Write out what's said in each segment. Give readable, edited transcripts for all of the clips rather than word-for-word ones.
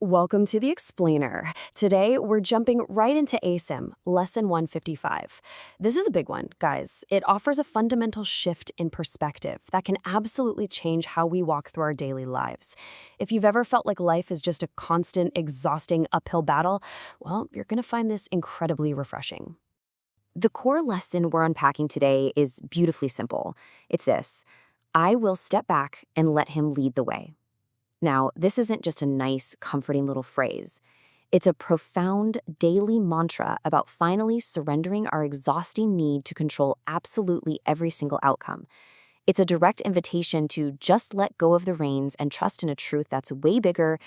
Welcome to the Explainer. Today, we're jumping right into ACIM, Lesson 155. This is a big one, guys. It offers a fundamental shift in perspective that can absolutely change how we walk through our daily lives. If you've ever felt like life is just a constant, exhausting uphill battle, well, you're going to find this incredibly refreshing. The core lesson we're unpacking today is beautifully simple. It's this: I will step back and let him lead the way. Now, this isn't just a nice, comforting little phrase. It's a profound daily mantra about finally surrendering our exhausting need to control absolutely every single outcome. It's a direct invitation to just let go of the reins and trust in a truth that's way bigger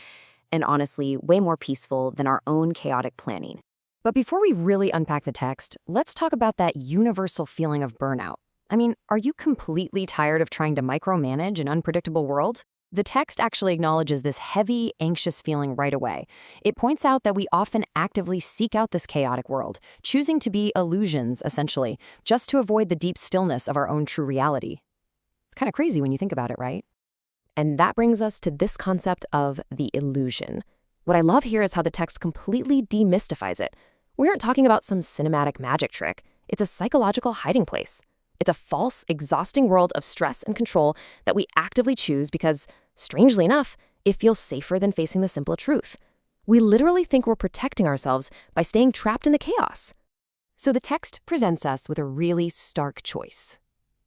and honestly way more peaceful than our own chaotic planning. But before we really unpack the text, let's talk about that universal feeling of burnout. I mean, are you completely tired of trying to micromanage an unpredictable world? The text actually acknowledges this heavy, anxious feeling right away. It points out that we often actively seek out this chaotic world, choosing to be illusions, essentially, just to avoid the deep stillness of our own true reality. Kind of crazy when you think about it, right? And that brings us to this concept of the illusion. What I love here is how the text completely demystifies it. We aren't talking about some cinematic magic trick. It's a psychological hiding place. It's a false, exhausting world of stress and control that we actively choose because, strangely enough, it feels safer than facing the simple truth. We literally think we're protecting ourselves by staying trapped in the chaos. So the text presents us with a really stark choice.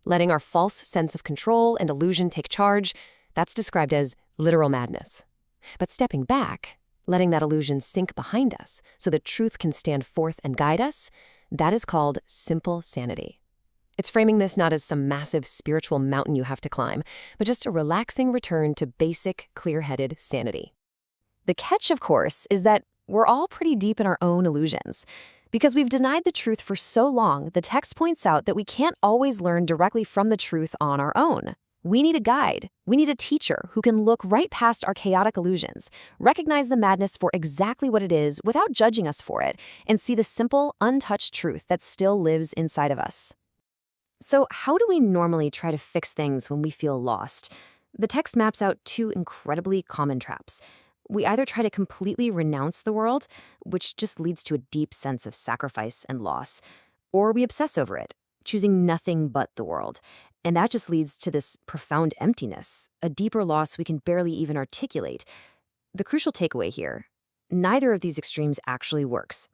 Letting our false sense of control and illusion take charge, that's described as literal madness. But stepping back, letting that illusion sink behind us so the truth can stand forth and guide us, that is called simple sanity. It's framing this not as some massive spiritual mountain you have to climb, but just a relaxing return to basic, clear-headed sanity. The catch, of course, is that we're all pretty deep in our own illusions. Because we've denied the truth for so long, the text points out that we can't always learn directly from the truth on our own. We need a guide. We need a teacher who can look right past our chaotic illusions, recognize the madness for exactly what it is without judging us for it, and see the simple, untouched truth that still lives inside of us. So how do we normally try to fix things when we feel lost? The text maps out two incredibly common traps. We either try to completely renounce the world, which just leads to a deep sense of sacrifice and loss, or we obsess over it, choosing nothing but the world. And that just leads to this profound emptiness, a deeper loss we can barely even articulate. The crucial takeaway here: neither of these extremes actually works.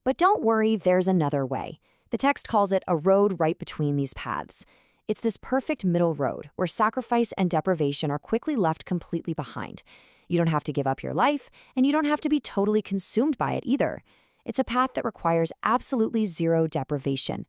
But don't worry, there's another way. The text calls it a road right between these paths. It's this perfect middle road where sacrifice and deprivation are quickly left completely behind. You don't have to give up your life, and you don't have to be totally consumed by it either. It's a path that requires absolutely zero deprivation.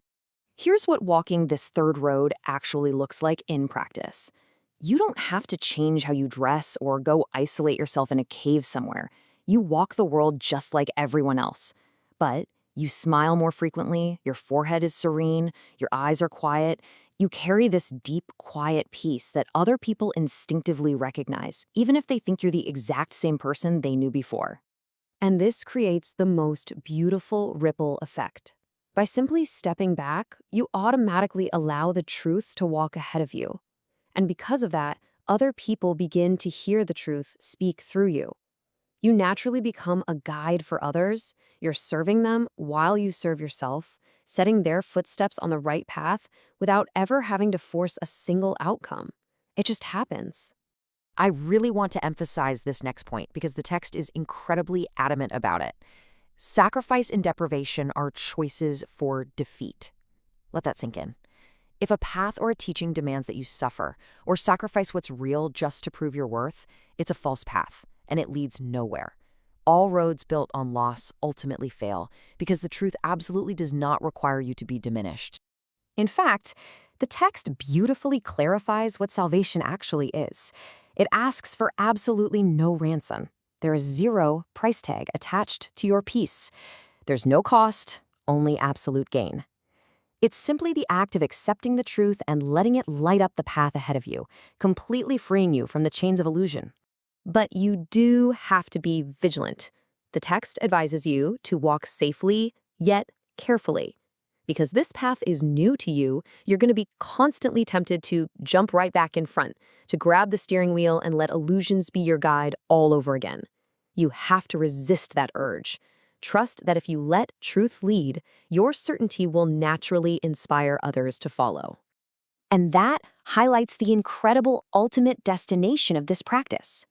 Here's what walking this third road actually looks like in practice. You don't have to change how you dress or go isolate yourself in a cave somewhere. You walk the world just like everyone else. But you smile more frequently, your forehead is serene, your eyes are quiet. You carry this deep, quiet peace that other people instinctively recognize, even if they think you're the exact same person they knew before. And this creates the most beautiful ripple effect. By simply stepping back, you automatically allow the truth to walk ahead of you. And because of that, other people begin to hear the truth speak through you. You naturally become a guide for others. You're serving them while you serve yourself, setting their footsteps on the right path without ever having to force a single outcome. It just happens. I really want to emphasize this next point because the text is incredibly adamant about it. Sacrifice and deprivation are choices for defeat. Let that sink in. If a path or a teaching demands that you suffer or sacrifice what's real just to prove your worth, it's a false path, and it leads nowhere. All roads built on loss ultimately fail because the truth absolutely does not require you to be diminished. In fact, the text beautifully clarifies what salvation actually is. It asks for absolutely no ransom. There is zero price tag attached to your peace. There's no cost, only absolute gain. It's simply the act of accepting the truth and letting it light up the path ahead of you, completely freeing you from the chains of illusion. But you do have to be vigilant. The text advises you to walk safely, yet carefully. Because this path is new to you, you're going to be constantly tempted to jump right back in front, to grab the steering wheel and let illusions be your guide all over again. You have to resist that urge. Trust that if you let truth lead, your certainty will naturally inspire others to follow. And that highlights the incredible ultimate destination of this practice.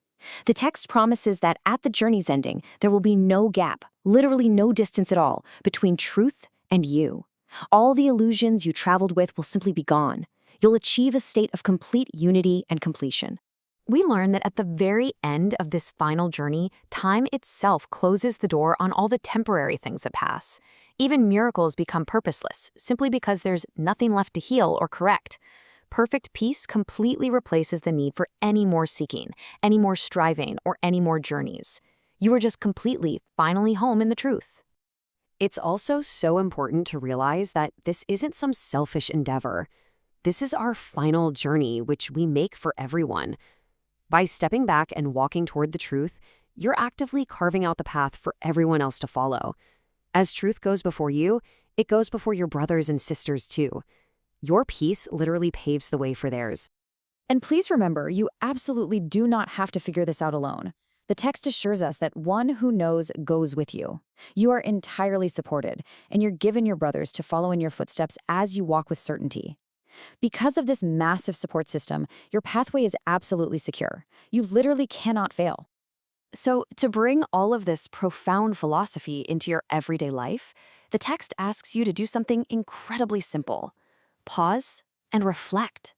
The text promises that at the journey's ending, there will be no gap, literally no distance at all, between truth and you. All the illusions you traveled with will simply be gone. You'll achieve a state of complete unity and completion. We learn that at the very end of this final journey, time itself closes the door on all the temporary things that pass. Even miracles become purposeless, simply because there's nothing left to heal or correct. Perfect peace completely replaces the need for any more seeking, any more striving, or any more journeys. You are just completely, finally home in the truth. It's also so important to realize that this isn't some selfish endeavor. This is our final journey, which we make for everyone. By stepping back and walking toward the truth, you're actively carving out the path for everyone else to follow. As truth goes before you, it goes before your brothers and sisters too. Your peace literally paves the way for theirs. And please remember, you absolutely do not have to figure this out alone. The text assures us that one who knows goes with you. You are entirely supported, and you're given your brothers to follow in your footsteps as you walk with certainty. Because of this massive support system, your pathway is absolutely secure. You literally cannot fail. So, to bring all of this profound philosophy into your everyday life, the text asks you to do something incredibly simple. Pause and reflect.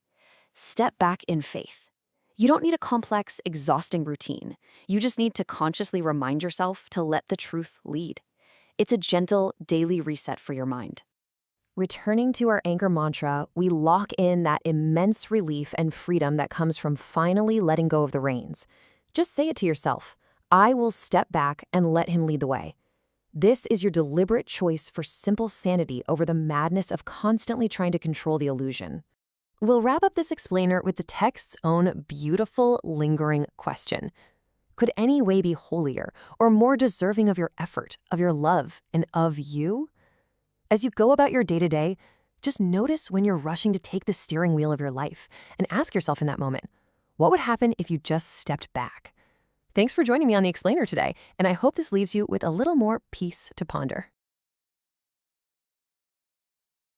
Step back in faith. You don't need a complex, exhausting routine. You just need to consciously remind yourself to let the truth lead. It's a gentle, daily reset for your mind. Returning to our anchor mantra, we lock in that immense relief and freedom that comes from finally letting go of the reins. Just say it to yourself. I will step back and let him lead the way. This is your deliberate choice for simple sanity over the madness of constantly trying to control the illusion. We'll wrap up this explainer with the text's own beautiful, lingering question. Could any way be holier or more deserving of your effort, of your love, and of you? As you go about your day-to-day, just notice when you're rushing to take the steering wheel of your life and ask yourself in that moment, what would happen if you just stepped back? Thanks for joining me on the explainer today, and I hope this leaves you with a little more peace to ponder.